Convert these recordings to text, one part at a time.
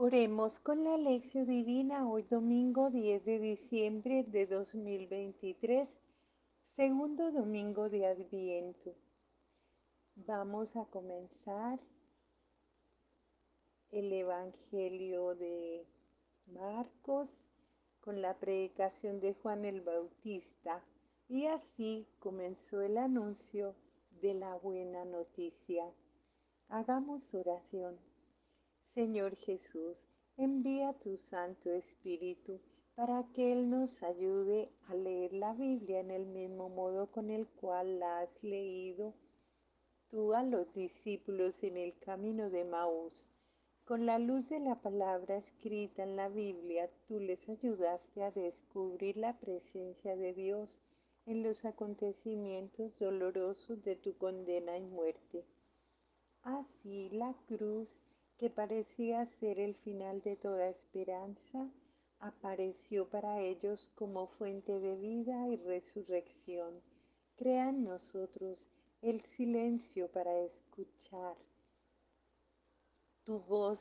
Oremos con la lección divina hoy domingo 10 de diciembre de 2023, segundo domingo de Adviento. Vamos a comenzar el Evangelio de Marcos con la predicación de Juan el Bautista, y así comenzó el anuncio de la buena noticia. Hagamos oración. Señor Jesús, envía tu Santo Espíritu para que Él nos ayude a leer la Biblia en el mismo modo con el cual la has leído tú a los discípulos en el camino de Maús. Con la luz de la palabra escrita en la Biblia, tú les ayudaste a descubrir la presencia de Dios en los acontecimientos dolorosos de tu condena y muerte. Así la cruz, que parecía ser el final de toda esperanza, apareció para ellos como fuente de vida y resurrección. Crea en nosotros el silencio para escuchar tu voz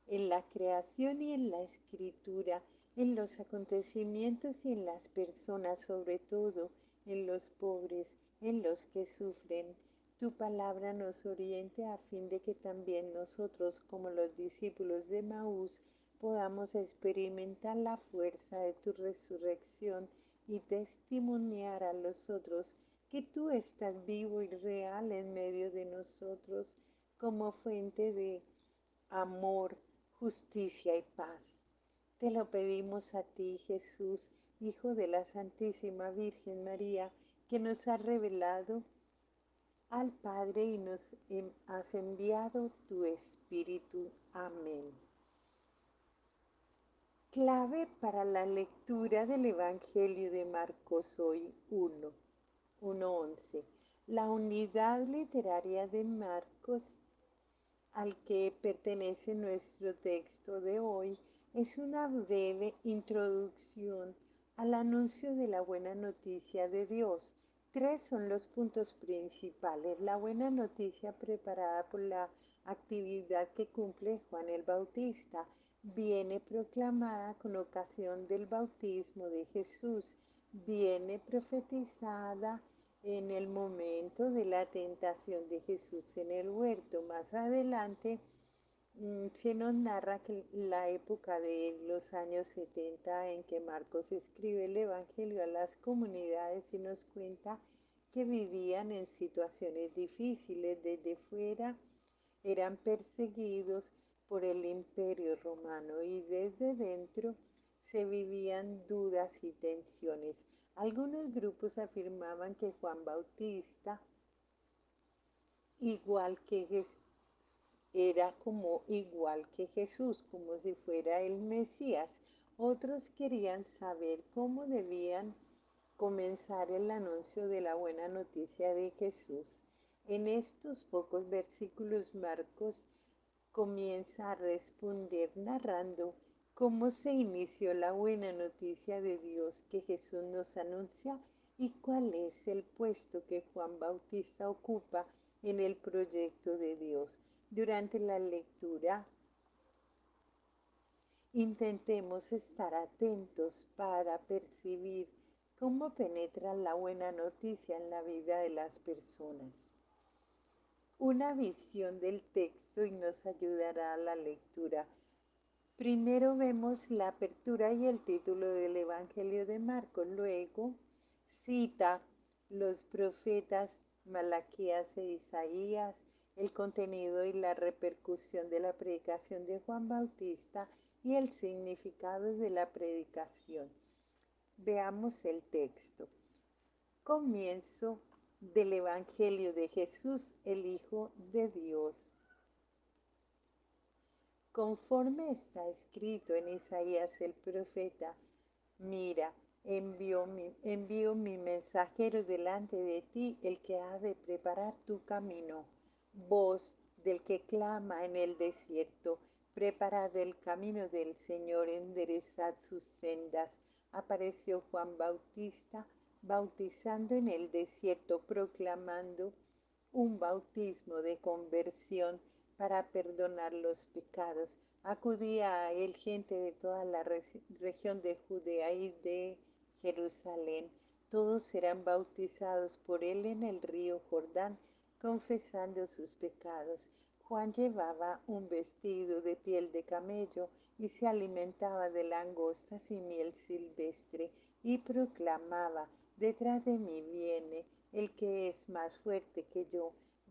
en la creación y en la escritura, en los acontecimientos y en las personas, sobre todo en los pobres, en los que sufren. Tu palabra nos oriente a fin de que también nosotros, como los discípulos de Maús, podamos experimentar la fuerza de tu resurrección y testimoniar a los otros que tú estás vivo y real en medio de nosotros como fuente de amor, justicia y paz. Te lo pedimos a ti, Jesús, Hijo de la Santísima Virgen María, que nos ha revelado al Padre y nos has enviado tu Espíritu. Amén. Clave para la lectura del Evangelio de Marcos hoy 1:11. La unidad literaria de Marcos al que pertenece nuestro texto de hoy es una breve introducción al anuncio de la buena noticia de Dios. Tres son los puntos principales. La buena noticia preparada por la actividad que cumple Juan el Bautista viene proclamada con ocasión del bautismo de Jesús, viene profetizada en el momento de la tentación de Jesús en el huerto. Más adelante se nos narra que la época de los años 70 en que Marcos escribe el Evangelio a las comunidades y nos cuenta que vivían en situaciones difíciles desde fuera, eran perseguidos por el imperio romano y desde dentro se vivían dudas y tensiones. Algunos grupos afirmaban que Juan Bautista, igual que Jesús, era como igual que Jesús, como si fuera el Mesías. Otros querían saber cómo debían comenzar el anuncio de la buena noticia de Jesús. En estos pocos versículos Marcos comienza a responder narrando cómo se inició la buena noticia de Dios que Jesús nos anuncia y cuál es el puesto que Juan Bautista ocupa en el proyecto de Dios. Durante la lectura intentemos estar atentos para percibir cómo penetra la buena noticia en la vida de las personas. Una visión del texto y nos ayudará a la lectura. Primero vemos la apertura y el título del Evangelio de Marcos, luego cita los profetas Malaquías e Isaías, el contenido y la repercusión de la predicación de Juan Bautista y el significado de la predicación. Veamos el texto. Comienzo del Evangelio de Jesús, el Hijo de Dios. Conforme está escrito en Isaías el profeta, mira, envío mi mensajero delante de ti, el que ha de preparar tu camino. Voz del que clama en el desierto, preparad el camino del Señor, enderezad sus sendas. Apareció Juan Bautista, bautizando en el desierto, proclamando un bautismo de conversión para perdonar los pecados. Acudía a él gente de toda la región de Judea y de Jerusalén. Todos eran bautizados por él en el río Jordán, confesando sus pecados. Juan llevaba un vestido de piel de camello y se alimentaba de langostas y miel silvestre y proclamaba: detrás de mí viene el que es más fuerte que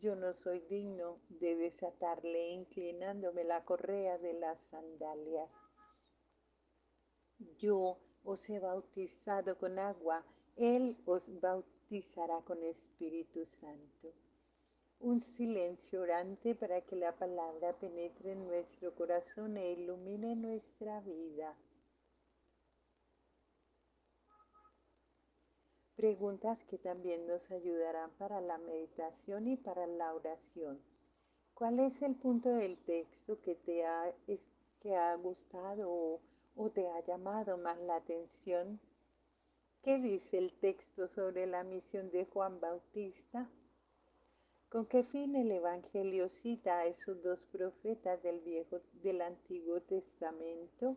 yo no soy digno de desatarle inclinándome la correa de las sandalias. Yo os he bautizado con agua, él os bautizará con Espíritu Santo. Un silencio orante para que la palabra penetre en nuestro corazón e ilumine nuestra vida. Preguntas que también nos ayudarán para la meditación y para la oración. ¿Cuál es el punto del texto que ha gustado o te ha llamado más la atención? ¿Qué dice el texto sobre la misión de Juan Bautista? ¿Con qué fin el Evangelio cita a esos dos profetas del Antiguo Testamento?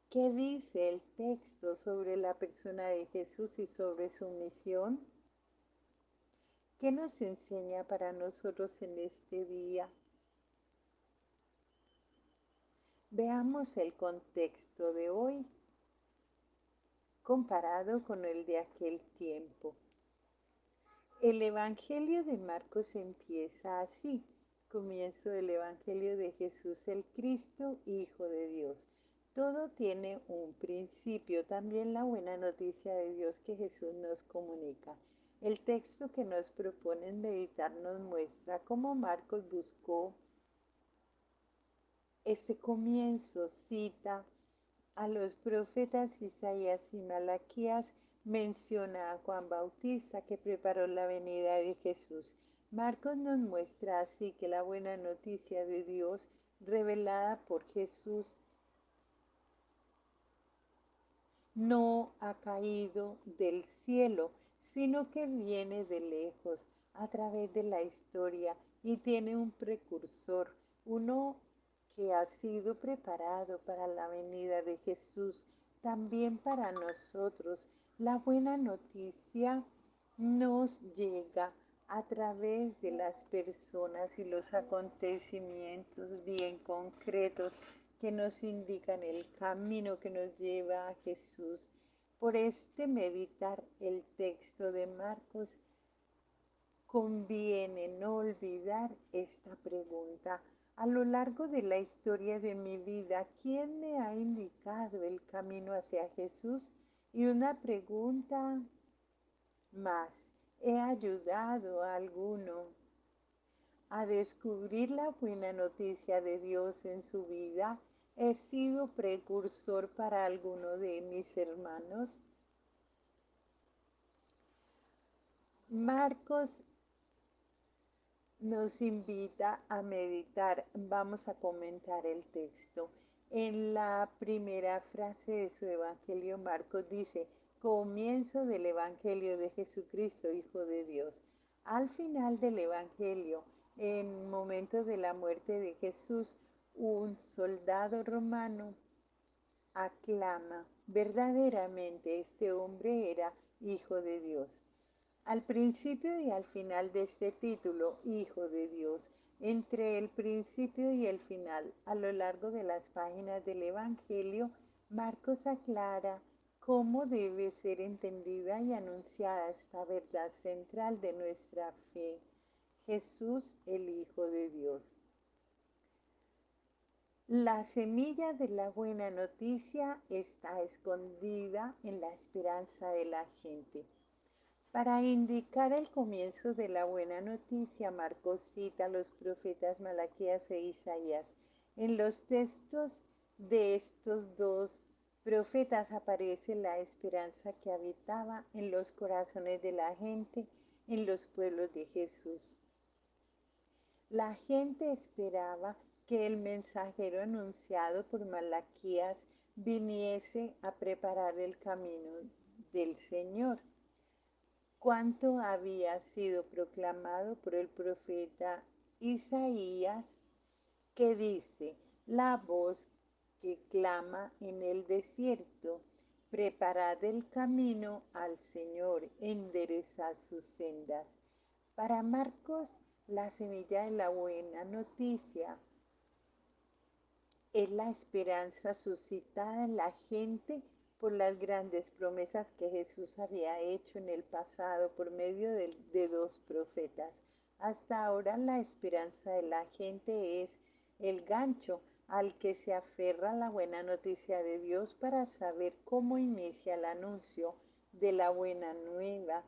¿Qué dice el texto sobre la persona de Jesús y sobre su misión? ¿Qué nos enseña para nosotros en este día? Veamos el contexto de hoy comparado con el de aquel tiempo. El Evangelio de Marcos empieza así: comienzo del Evangelio de Jesús el Cristo, Hijo de Dios. Todo tiene un principio, también la buena noticia de Dios que Jesús nos comunica. El texto que nos proponen meditar nos muestra cómo Marcos buscó este comienzo, cita a los profetas Isaías y Malaquías, menciona a Juan Bautista que preparó la venida de Jesús. Marcos nos muestra así que la buena noticia de Dios revelada por Jesús no ha caído del cielo, sino que viene de lejos, a través de la historia, y tiene un precursor, uno que ha sido preparado para la venida de Jesús, también para nosotros. La buena noticia nos llega a través de las personas y los acontecimientos bien concretos que nos indican el camino que nos lleva a Jesús. Por este meditar el texto de Marcos, conviene no olvidar esta pregunta: a lo largo de la historia de mi vida, ¿quién me ha indicado el camino hacia Jesús? Y una pregunta más: ¿he ayudado a alguno a descubrir la buena noticia de Dios en su vida? ¿He sido precursor para alguno de mis hermanos? Marcos nos invita a meditar. Vamos a comentar el texto. En la primera frase de su Evangelio, Marcos dice: comienzo del Evangelio de Jesucristo, Hijo de Dios. Al final del Evangelio, en momento de la muerte de Jesús, un soldado romano aclama: verdaderamente este hombre era Hijo de Dios. Al principio y al final de este título, Hijo de Dios, entre el principio y el final, a lo largo de las páginas del Evangelio, Marcos aclara cómo debe ser entendida y anunciada esta verdad central de nuestra fe: Jesús, el Hijo de Dios. La semilla de la buena noticia está escondida en la esperanza de la gente. Para indicar el comienzo de la buena noticia, Marcos cita a los profetas Malaquías e Isaías. En los textos de estos dos profetas aparece la esperanza que habitaba en los corazones de la gente en los pueblos de Jesús. La gente esperaba que el mensajero anunciado por Malaquías viniese a preparar el camino del Señor. Cuánto había sido proclamado por el profeta Isaías, que dice, la voz que clama en el desierto, preparad el camino al Señor, enderezad sus sendas. Para Marcos, la semilla de la buena noticia es la esperanza suscitada en la gente por las grandes promesas que Jesús había hecho en el pasado por medio de dos profetas. Hasta ahora la esperanza de la gente es el gancho al que se aferra la buena noticia de Dios para saber cómo inicia el anuncio de la buena nueva.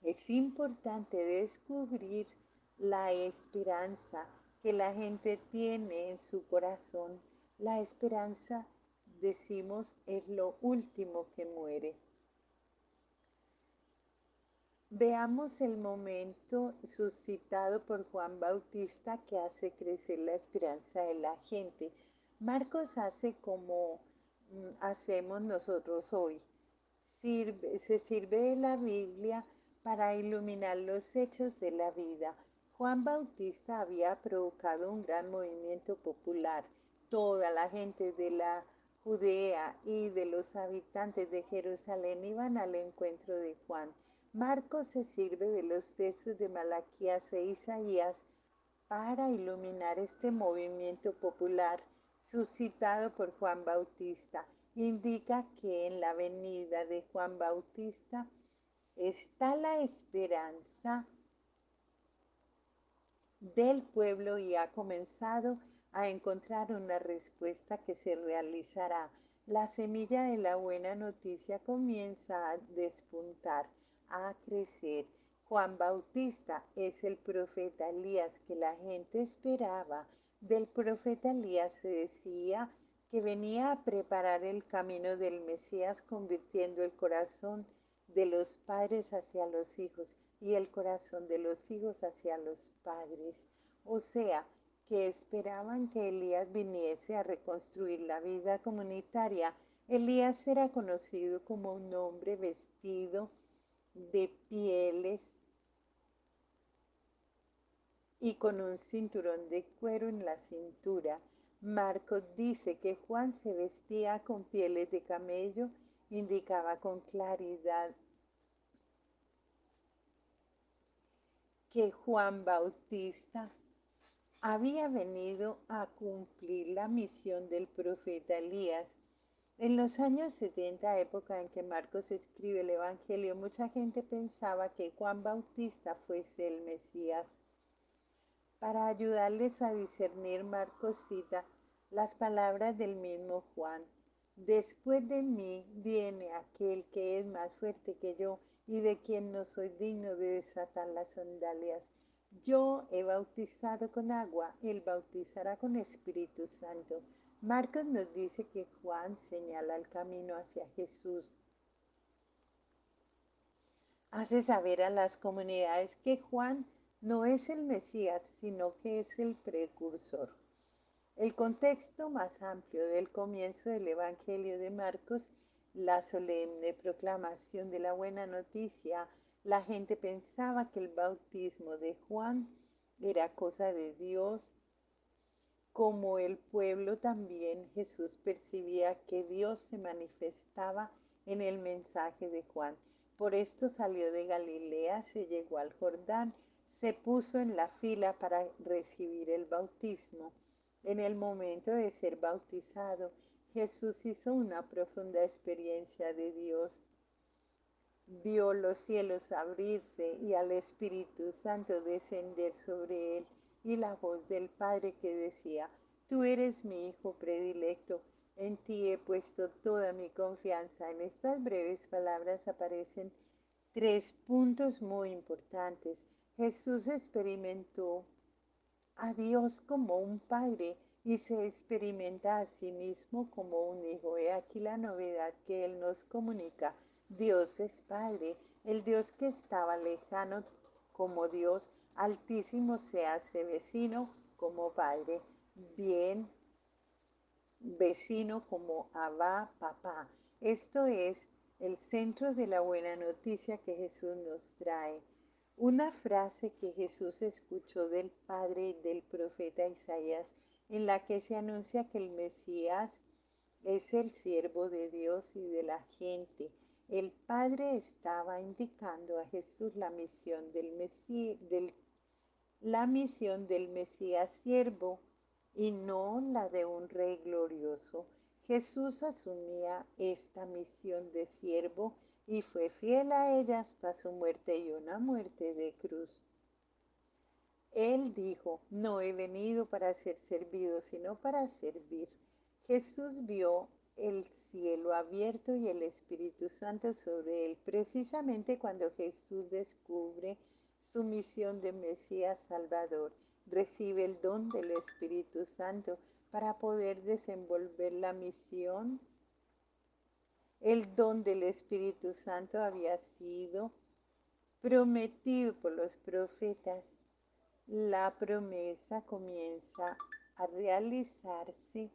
Es importante descubrir la esperanza que la gente tiene en su corazón. La esperanza, decimos, es lo último que muere. Veamos el momento suscitado por Juan Bautista que hace crecer la esperanza de la gente. Marcos hace como hacemos nosotros hoy. Se sirve de la Biblia para iluminar los hechos de la vida. Juan Bautista había provocado un gran movimiento popular. Toda la gente de la Judea y de los habitantes de Jerusalén iban al encuentro de Juan. Marcos se sirve de los textos de Malaquías e Isaías para iluminar este movimiento popular suscitado por Juan Bautista. Indica que en la venida de Juan Bautista está la esperanza del pueblo y ha comenzado a encontrar una respuesta que se realizará. La semilla de la buena noticia comienza a despuntar, a crecer. Juan Bautista es el profeta Elías que la gente esperaba. Del profeta Elías se decía que venía a preparar el camino del Mesías, convirtiendo el corazón de los padres hacia los hijos y el corazón de los hijos hacia los padres. O sea, que esperaban que Elías viniese a reconstruir la vida comunitaria. Elías era conocido como un hombre vestido de pieles y con un cinturón de cuero en la cintura. Marcos dice que Juan se vestía con pieles de camello, indicaba con claridad que Juan Bautista había venido a cumplir la misión del profeta Elías. En los años 70, época en que Marcos escribe el Evangelio, mucha gente pensaba que Juan Bautista fuese el Mesías. Para ayudarles a discernir, Marcos cita las palabras del mismo Juan. Después de mí viene aquel que es más fuerte que yo y de quien no soy digno de desatar las sandalias. Yo he bautizado con agua, él bautizará con Espíritu Santo. Marcos nos dice que Juan señala el camino hacia Jesús. Hace saber a las comunidades que Juan no es el Mesías, sino que es el precursor. El contexto más amplio del comienzo del Evangelio de Marcos, la solemne proclamación de la buena noticia, la gente pensaba que el bautismo de Juan era cosa de Dios. Como el pueblo también, Jesús percibía que Dios se manifestaba en el mensaje de Juan. Por esto salió de Galilea, se llegó al Jordán, se puso en la fila para recibir el bautismo. En el momento de ser bautizado, Jesús hizo una profunda experiencia de Dios. Vio los cielos abrirse y al Espíritu Santo descender sobre él y la voz del Padre que decía, tú eres mi Hijo predilecto, en ti he puesto toda mi confianza. En estas breves palabras aparecen tres puntos muy importantes. Jesús experimentó a Dios como un padre y se experimenta a sí mismo como un hijo. He aquí la novedad que Él nos comunica. Dios es Padre, el Dios que estaba lejano como Dios altísimo se hace vecino como Padre, bien vecino como Abba, papá. Esto es el centro de la buena noticia que Jesús nos trae. Una frase que Jesús escuchó del Padre y del profeta Isaías, en la que se anuncia que el Mesías es el siervo de Dios y de la gente. El Padre estaba indicando a Jesús la misión del Mesías siervo y no la de un rey glorioso. Jesús asumía esta misión de siervo y fue fiel a ella hasta su muerte y una muerte de cruz. Él dijo, no he venido para ser servido, sino para servir. Jesús vio el cielo abierto y el Espíritu Santo sobre él, precisamente cuando Jesús descubre su misión de Mesías Salvador. Recibe el don del Espíritu Santo para poder desenvolver la misión. El don del Espíritu Santo había sido prometido por los profetas. La promesa comienza a realizarse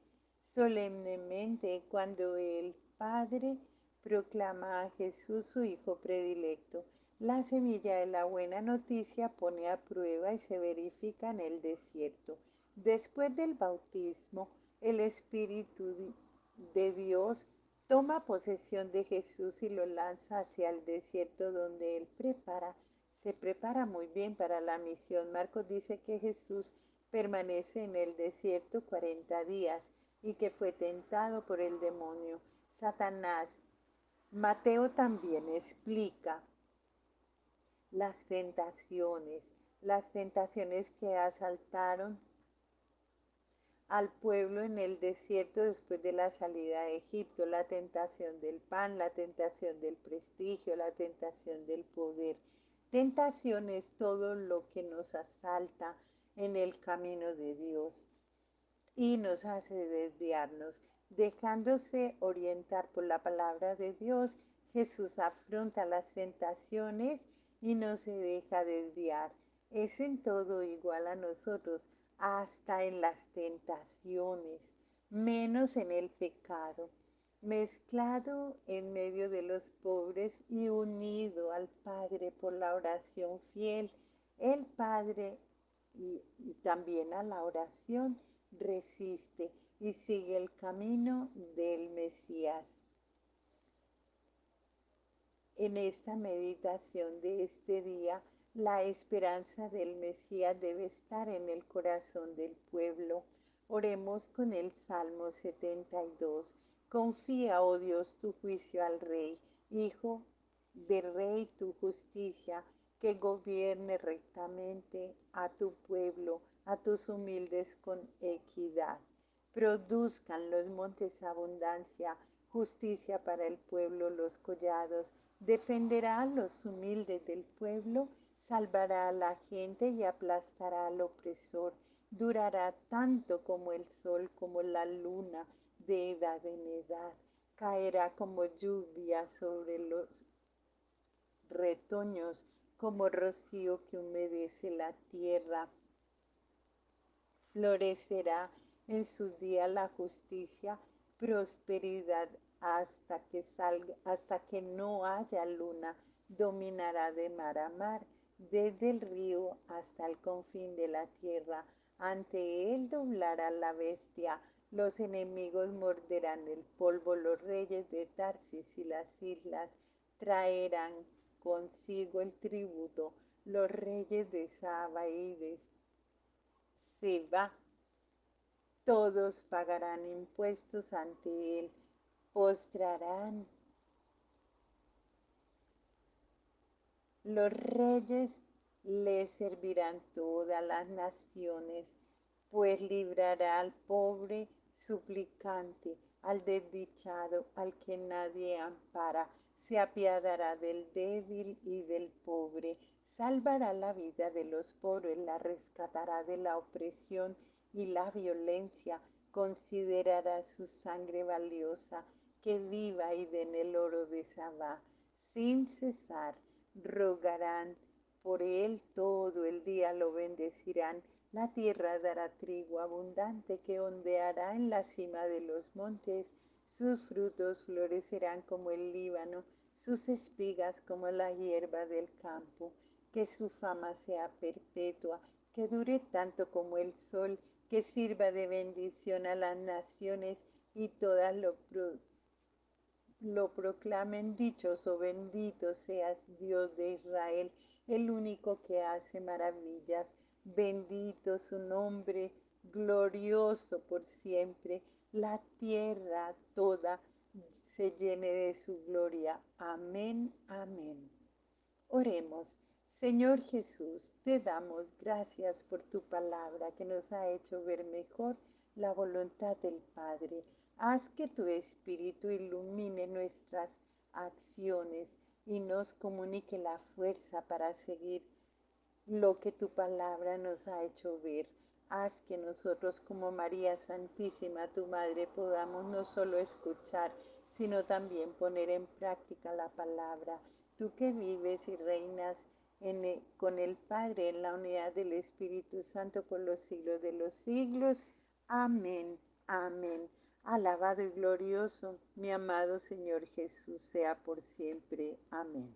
solemnemente cuando el Padre proclama a Jesús su Hijo predilecto. La semilla de la buena noticia pone a prueba y se verifica en el desierto. Después del bautismo, el Espíritu de Dios toma posesión de Jesús y lo lanza hacia el desierto donde él se prepara muy bien para la misión. Marcos dice que Jesús permanece en el desierto 40 días y que fue tentado por el demonio, Satanás. Mateo también explica las las tentaciones que asaltaron al pueblo en el desierto después de la salida de Egipto, la tentación del pan, la tentación del prestigio, la tentación del poder. Tentación es todo lo que nos asalta en el camino de Dios y nos hace desviarnos. Dejándose orientar por la palabra de Dios, Jesús afronta las tentaciones y no se deja desviar. Es en todo igual a nosotros, hasta en las tentaciones, menos en el pecado. Mezclado en medio de los pobres y unido al Padre por la oración fiel, el Padre y también a la oración resiste y sigue el camino del Mesías. En esta meditación de este día, la esperanza del Mesías debe estar en el corazón del pueblo. Oremos con el Salmo 72. Confía, oh Dios, tu juicio al Rey, Hijo del Rey, tu justicia, que gobierne rectamente a tu pueblo, a tus humildes con equidad. Produzcan los montes abundancia, justicia para el pueblo, los collados. Defenderá a los humildes del pueblo, salvará a la gente y aplastará al opresor. Durará tanto como el sol, como la luna, de edad en edad. Caerá como lluvia sobre los retoños, como rocío que humedece la tierra. Florecerá en sus días la justicia, prosperidad hasta que no haya luna, dominará de mar a mar, desde el río hasta el confín de la tierra. Ante él doblará la bestia, los enemigos morderán el polvo, los reyes de Tarsis y las islas traerán consigo el tributo, los reyes de Saba y de Seba, todos pagarán impuestos ante él, postrarán los reyes, le servirán todas las naciones, pues librará al pobre suplicante, al desdichado, al que nadie ampara, se apiadará del débil y del pobre, salvará la vida de los pobres, la rescatará de la opresión y la violencia, considerará su sangre valiosa, que viva y den el oro de Sabá, sin cesar rogarán por él todo el día, lo bendecirán. La tierra dará trigo abundante que ondeará en la cima de los montes. Sus frutos florecerán como el Líbano, sus espigas como la hierba del campo. que su fama sea perpetua, que dure tanto como el sol, que sirva de bendición a las naciones y todas lo proclamen. Dichoso, bendito seas, Dios de Israel, el único que hace maravillas. Bendito su nombre, glorioso por siempre. La tierra toda se llene de su gloria. Amén, amén. Oremos. Señor Jesús, te damos gracias por tu palabra que nos ha hecho ver mejor la voluntad del Padre. Haz que tu Espíritu ilumine nuestras acciones y nos comunique la fuerza para seguir lo que tu palabra nos ha hecho ver. Haz que nosotros como María Santísima, tu Madre, podamos no solo escuchar, sino también poner en práctica la palabra. Tú que vives y reinas con el Padre en la unidad del Espíritu Santo por los siglos de los siglos. Amén, amén. Alabado y glorioso, mi amado Señor Jesús, sea por siempre. Amén.